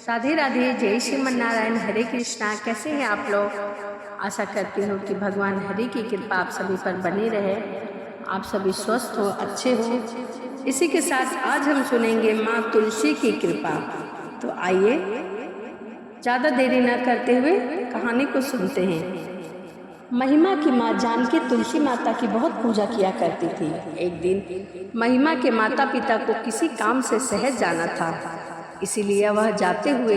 राधे राधे, जय श्रीमन नारायण, हरे कृष्णा। कैसे हैं आप लोग? आशा करती हूँ कि भगवान हरि की कृपा आप सभी पर बनी रहे, आप सभी स्वस्थ हो, अच्छे हो। इसी के साथ आज हम सुनेंगे माँ तुलसी की कृपा। तो आइए ज़्यादा देरी न करते हुए कहानी को सुनते हैं। महिमा की माँ जानकी तुलसी माता की बहुत पूजा किया करती थी। एक दिन महिमा के माता पिता को किसी काम से शहर जाना था, इसीलिए वह जाते हुए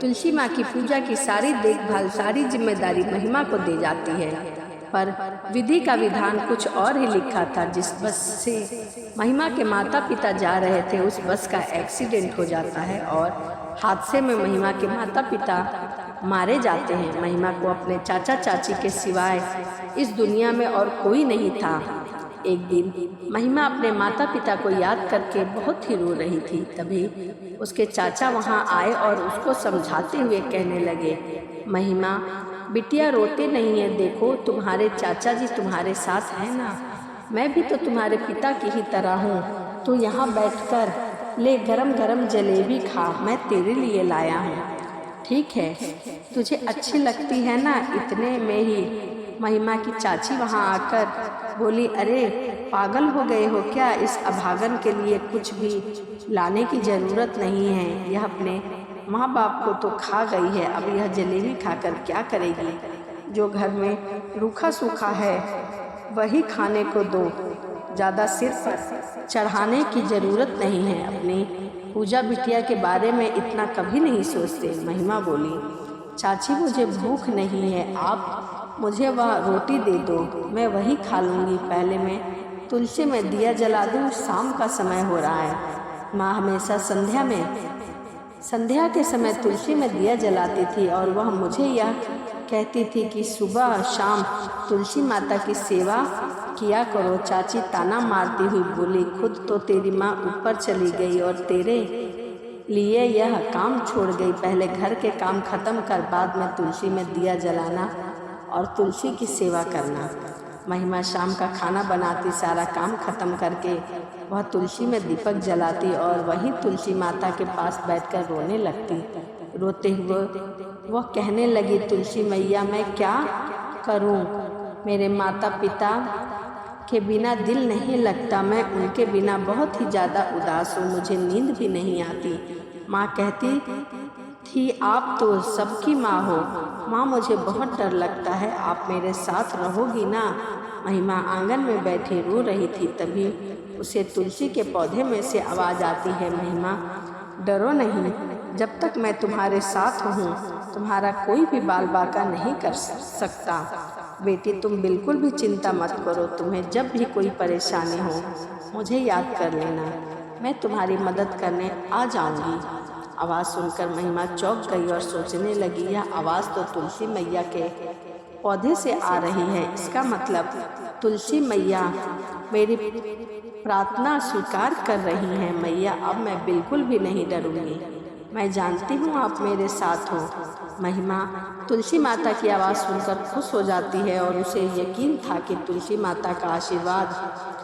तुलसी माँ की पूजा की सारी देखभाल, सारी जिम्मेदारी महिमा को दे जाती है। पर विधि का विधान कुछ और ही लिखा था। जिस बस से महिमा के माता पिता जा रहे थे, उस बस का एक्सीडेंट हो जाता है और हादसे में महिमा के माता पिता मारे जाते हैं। महिमा को अपने चाचा चाची के सिवाय इस दुनिया में और कोई नहीं था। एक दिन महिमा अपने माता पिता को याद करके बहुत ही रो रही थी। तभी उसके चाचा वहां आए और उसको समझाते हुए कहने लगे, महिमा बिटिया रोते नहीं है, देखो तुम्हारे चाचा जी तुम्हारे साथ हैं ना। मैं भी तो तुम्हारे पिता की ही तरह हूँ। तू यहाँ बैठकर ले गरम गरम जलेबी खा, मैं तेरे लिए लाया हूँ, ठीक है? तुझे अच्छी लगती है ना? इतने में ही महिमा की चाची वहाँ आकर बोली, अरे पागल हो गए हो क्या? इस अभागन के लिए कुछ भी लाने की ज़रूरत नहीं है। यह अपने माँ बाप को तो खा गई है, अब यह जलेबी खाकर क्या करेगी? जो घर में रूखा सूखा है वही खाने को दो, ज़्यादा सिर पर चढ़ाने की ज़रूरत नहीं है। अपनी पूजा बिटिया के बारे में इतना कभी नहीं सोचते। महिमा बोली, चाची मुझे भूख नहीं है, आप मुझे वह रोटी दे दो, मैं वही खा लूँगी। पहले मैं तुलसी में दिया जला दूँ, शाम का समय हो रहा है। माँ हमेशा संध्या के समय तुलसी में दिया जलाती थी और वह मुझे यह कहती थी कि सुबह शाम तुलसी माता की सेवा किया करो। चाची ताना मारती हुई बोली, खुद तो तेरी माँ ऊपर चली गई और तेरे लिए यह काम छोड़ गई। पहले घर के काम खत्म कर बाद में तुलसी में दिया जलाना और तुलसी की सेवा करना। महिमा शाम का खाना बनाती, सारा काम खत्म करके वह तुलसी में दीपक जलाती और वहीं तुलसी माता के पास बैठकर रोने लगती। रोते हुए वह कहने लगी, तुलसी मैया मैं क्या करूं? मेरे माता पिता के बिना दिल नहीं लगता, मैं उनके बिना बहुत ही ज़्यादा उदास हूँ, मुझे नींद भी नहीं आती। माँ कहती थी आप तो सबकी माँ हो। माँ मुझे बहुत डर लगता है, आप मेरे साथ रहोगी ना? महिमा आंगन में बैठी रो रही थी। तभी उसे तुलसी के पौधे में से आवाज़ आती है, महिमा डरो नहीं, जब तक मैं तुम्हारे साथ हूँ तुम्हारा कोई भी बाल बाका नहीं कर सकता। बेटी तुम बिल्कुल भी चिंता मत करो, तुम्हें जब भी कोई परेशानी हो मुझे याद कर लेना, मैं तुम्हारी मदद करने आ जाऊँगी। आवाज़ सुनकर महिमा चौंक गई और सोचने लगी, यह आवाज़ तो तुलसी मैया के पौधे से आ रही है। इसका मतलब तुलसी मैया मेरी प्रार्थना स्वीकार कर रही हैं। मैया अब मैं बिल्कुल भी नहीं डरूंगी, मैं जानती हूँ आप मेरे साथ हो। महिमा तुलसी माता की आवाज़ सुनकर खुश हो जाती है और उसे यकीन था कि तुलसी माता का आशीर्वाद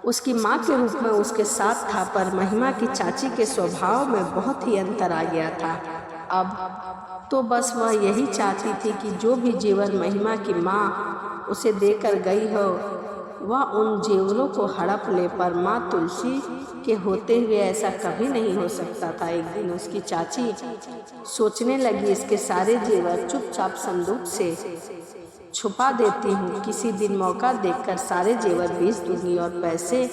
उसकी माँ के रूप में उसके साथ था। पर महिमा की चाची के स्वभाव में बहुत ही अंतर आ गया था। अब तो बस वह यही चाहती थी कि जो भी जेवर महिमा की माँ उसे देकर गई हो वह उन जेवरों को हड़प ले। पर माँ तुलसी के होते हुए ऐसा कभी नहीं हो सकता था। एक दिन उसकी चाची सोचने लगी, इसके सारे जेवर चुपचाप संदूक से छुपा देती हूँ, किसी दिन मौका देखकर सारे जेवर बेच दूंगी और पैसे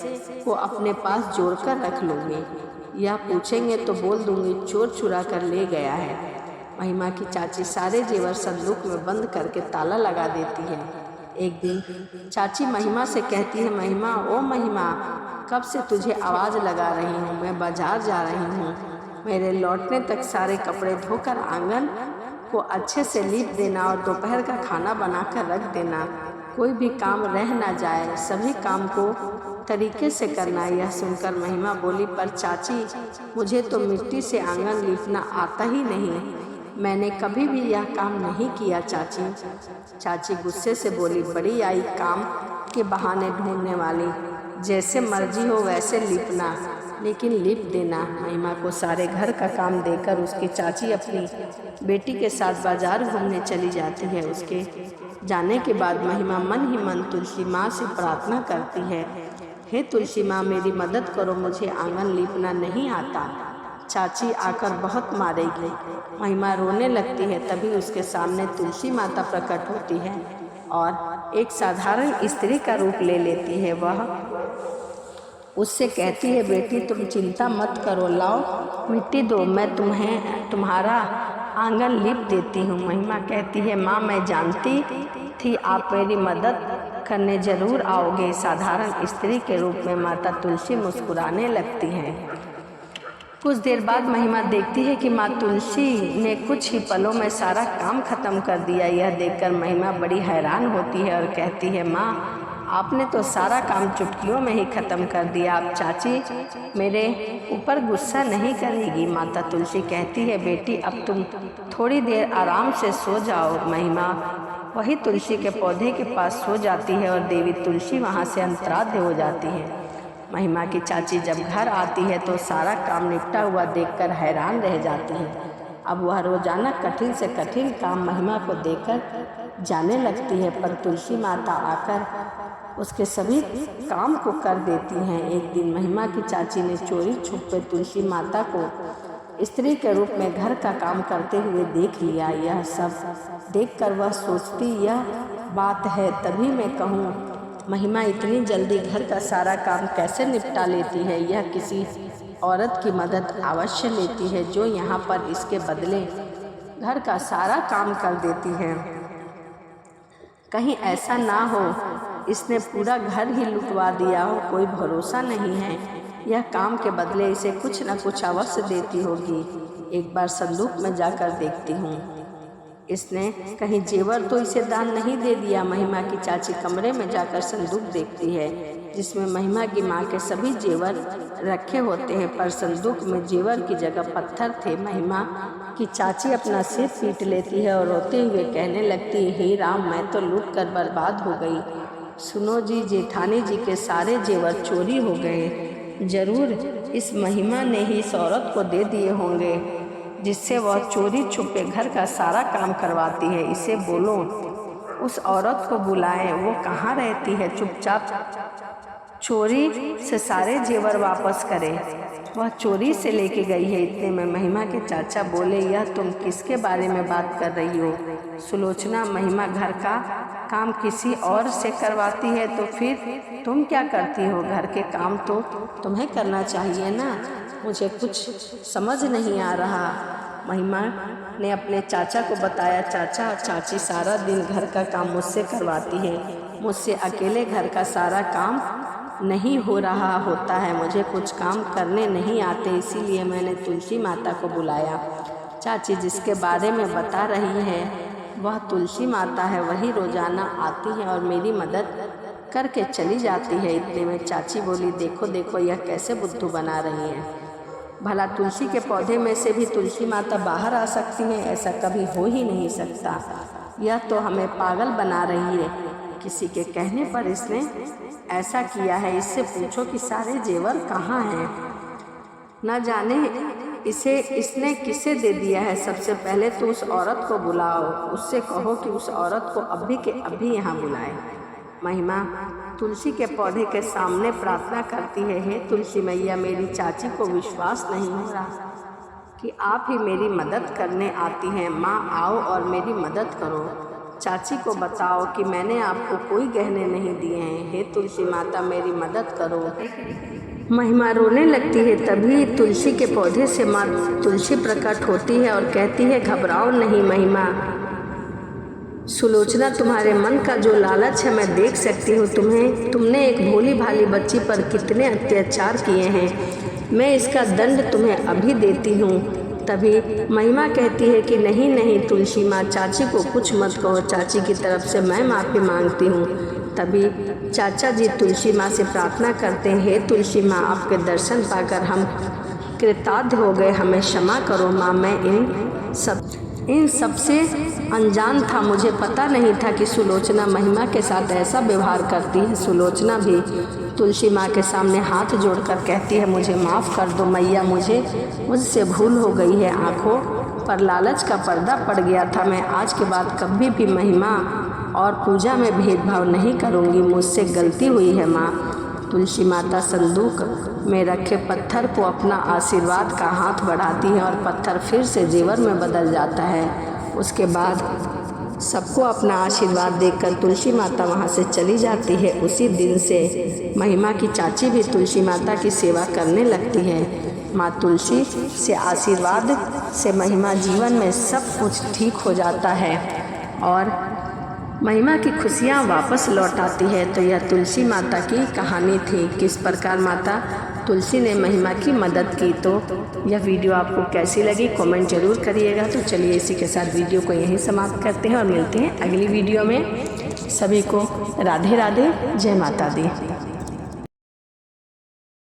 को अपने पास जोड़कर रख लूँगी। या पूछेंगे तो बोल दूंगी चोर चुरा कर ले गया है। महिमा की चाची सारे जेवर संदूक में बंद करके ताला लगा देती है। एक दिन चाची महिमा से कहती है, महिमा ओ महिमा, कब से तुझे आवाज़ लगा रही हूँ, मैं बाजार जा रही हूँ, मेरे लौटने तक सारे कपड़े धोकर आंगन को अच्छे से लीप देना और दोपहर का खाना बनाकर रख देना, कोई भी काम रह ना जाए, सभी काम को तरीके से करना। यह सुनकर महिमा बोली, पर चाची मुझे तो मिट्टी से आंगन लीपना आता ही नहीं, मैंने कभी भी यह काम नहीं किया चाची। चाची गुस्से से बोली, बड़ी आई काम के बहाने ढूंढने वाली, जैसे मर्जी हो वैसे लिपना, लेकिन लिप देना। महिमा को सारे घर का काम देकर उसकी चाची अपनी बेटी के साथ बाजार घूमने चली जाती है। उसके जाने के बाद महिमा मन ही मन तुलसी माँ से प्रार्थना करती है, हे तुलसी माँ मेरी मदद करो, मुझे आंगन लीपना नहीं आता। चाची आकर बहुत मारेगी। महिमा रोने लगती है। तभी उसके सामने तुलसी माता प्रकट होती है और एक साधारण स्त्री का रूप ले लेती है। वह उससे कहती है, बेटी तुम चिंता मत करो, लाओ मिट्टी दो, मैं तुम्हारा आंगन लीप देती हूँ। महिमा कहती है, माँ मैं जानती थी आप मेरी मदद करने जरूर आओगे। साधारण स्त्री के रूप में माता तुलसी मुस्कुराने लगती हैं। कुछ देर बाद महिमा देखती है कि माँ तुलसी ने कुछ ही पलों में सारा काम खत्म कर दिया। यह देखकर महिमा बड़ी हैरान होती है और कहती है, माँ आपने तो सारा काम चुटकियों में ही ख़त्म कर दिया। अब चाची मेरे ऊपर गुस्सा नहीं करेगी। माता तुलसी कहती है, बेटी अब तुम थोड़ी देर आराम से सो जाओ। महिमा वही तुलसी के पौधे के पास सो जाती है और देवी तुलसी वहाँ से अंतराध्य हो जाती है। महिमा की चाची जब घर आती है तो सारा काम निपटा हुआ देखकर हैरान रह जाती है। अब वह रोजाना कठिन से कठिन काम महिमा को देकर जाने लगती है, पर तुलसी माता आकर उसके सभी काम को कर देती हैं। एक दिन महिमा की चाची ने चोरी छुपे तुलसी माता को स्त्री के रूप में घर का काम करते हुए देख लिया। यह सब देखकर वह सोचती, यह बात है तभी मैं कहूँ महिमा इतनी जल्दी घर का सारा काम कैसे निपटा लेती है। यह किसी औरत की मदद अवश्य लेती है जो यहाँ पर इसके बदले घर का सारा काम कर देती है। कहीं ऐसा ना हो इसने पूरा घर ही लुटवा दिया हो, कोई भरोसा नहीं है। यह काम के बदले इसे कुछ न कुछ अवश्य देती होगी। एक बार संदूक में जाकर देखती हूँ, इसने कहीं जेवर तो इसे दान नहीं दे दिया। महिमा की चाची कमरे में जाकर संदूक देखती है जिसमें महिमा की माँ के सभी जेवर रखे होते हैं, पर संदूक में जेवर की जगह पत्थर थे। महिमा की चाची अपना सिर पीट लेती है और रोते हुए कहने लगती है, हे राम मैं तो लूट कर बर्बाद हो गई। सुनो जी, जेठानी जी के सारे जेवर चोरी हो गए। जरूर इस महिमा ने ही इस औरत को दे दिए होंगे जिससे वह चोरी छुपे घर का सारा काम करवाती है। इसे बोलो उस औरत को बुलाएं, वो कहाँ रहती है, चुपचाप चोरी से सारे जेवर वापस करे। वह चोरी से लेके गई है। इतने में महिमा के चाचा बोले, यह तुम किसके बारे में बात कर रही हो? सुलोचना, महिमा घर का काम किसी और से करवाती है तो फिर तुम क्या करती हो? घर के काम तो तुम्हें करना चाहिए ना। मुझे कुछ समझ नहीं आ रहा। महिमा ने अपने चाचा को बताया, चाचा चाची सारा दिन घर का काम मुझसे करवाती है, मुझसे अकेले घर का सारा काम नहीं हो रहा होता है, मुझे कुछ काम करने नहीं आते, इसीलिए मैंने तुलसी माता को बुलाया। चाची जिसके बारे में बता रही है वह तुलसी माता है, वही रोजाना आती है और मेरी मदद करके चली जाती है। इतने में चाची बोली, देखो देखो यह कैसे बुद्धू बना रही है। भला तुलसी के पौधे में से भी तुलसी माता बाहर आ सकती है? ऐसा कभी हो ही नहीं सकता। यह तो हमें पागल बना रही है। किसी के कहने पर इसने ऐसा किया है। इससे पूछो कि सारे जेवर कहाँ हैं। न जाने इसने किसे दे दिया है। सबसे पहले तो उस औरत को बुलाओ, उससे कहो कि उस औरत को अभी के अभी यहाँ बुलाए। महिमा तुलसी के पौधे के सामने प्रार्थना करती है, हे तुलसी मैया, मेरी चाची को विश्वास नहीं हो रहा कि आप ही मेरी मदद करने आती हैं। माँ आओ और मेरी मदद करो। चाची को बताओ कि मैंने आपको कोई गहने नहीं दिए हैं। हे तुलसी माता मेरी मदद करो। महिमा रोने लगती है। तभी तुलसी के पौधे से माँ तुलसी प्रकट होती है और कहती है, घबराओ नहीं महिमा। सुलोचना, तुम्हारे मन का जो लालच है मैं देख सकती हूँ। तुमने एक भोली भाली बच्ची पर कितने अत्याचार किए हैं। मैं इसका दंड तुम्हें अभी देती हूँ। तभी महिमा कहती है कि नहीं नहीं तुलसी माँ, चाची को कुछ मत कहो, चाची की तरफ से मैं माफ़ी मांगती हूँ। तभी चाचा जी तुलसी माँ से प्रार्थना करते हैं, हे तुलसी माँ, आपके दर्शन पाकर हम कृतार्थ हो गए, हमें क्षमा करो माँ। मैं इन सब से अनजान था, मुझे पता नहीं था कि सुलोचना महिमा के साथ ऐसा व्यवहार करती है। सुलोचना भी तुलसी माँ के सामने हाथ जोड़कर कहती है, मुझे माफ़ कर दो मैया, मुझसे भूल हो गई है। आँखों पर लालच का पर्दा पड़ गया था। मैं आज के बाद कभी भी महिमा और पूजा में भेदभाव नहीं करूँगी। मुझसे गलती हुई है माँ। तुलसी माता संदूक में रखे पत्थर को अपना आशीर्वाद का हाथ बढ़ाती है और पत्थर फिर से जेवर में बदल जाता है। उसके बाद सबको अपना आशीर्वाद देकर तुलसी माता वहाँ से चली जाती है। उसी दिन से महिमा की चाची भी तुलसी माता की सेवा करने लगती है। माँ तुलसी से आशीर्वाद से महिमा जीवन में सब कुछ ठीक हो जाता है और महिमा की खुशियाँ वापस लौट आती है। तो यह तुलसी माता की कहानी थी, किस प्रकार माता तुलसी ने महिमा की मदद की। तो यह वीडियो आपको कैसी लगी कमेंट जरूर करिएगा। तो चलिए इसी के साथ वीडियो को यहीं समाप्त करते हैं और मिलते हैं अगली वीडियो में। सभी को राधे राधे, जय माता दी।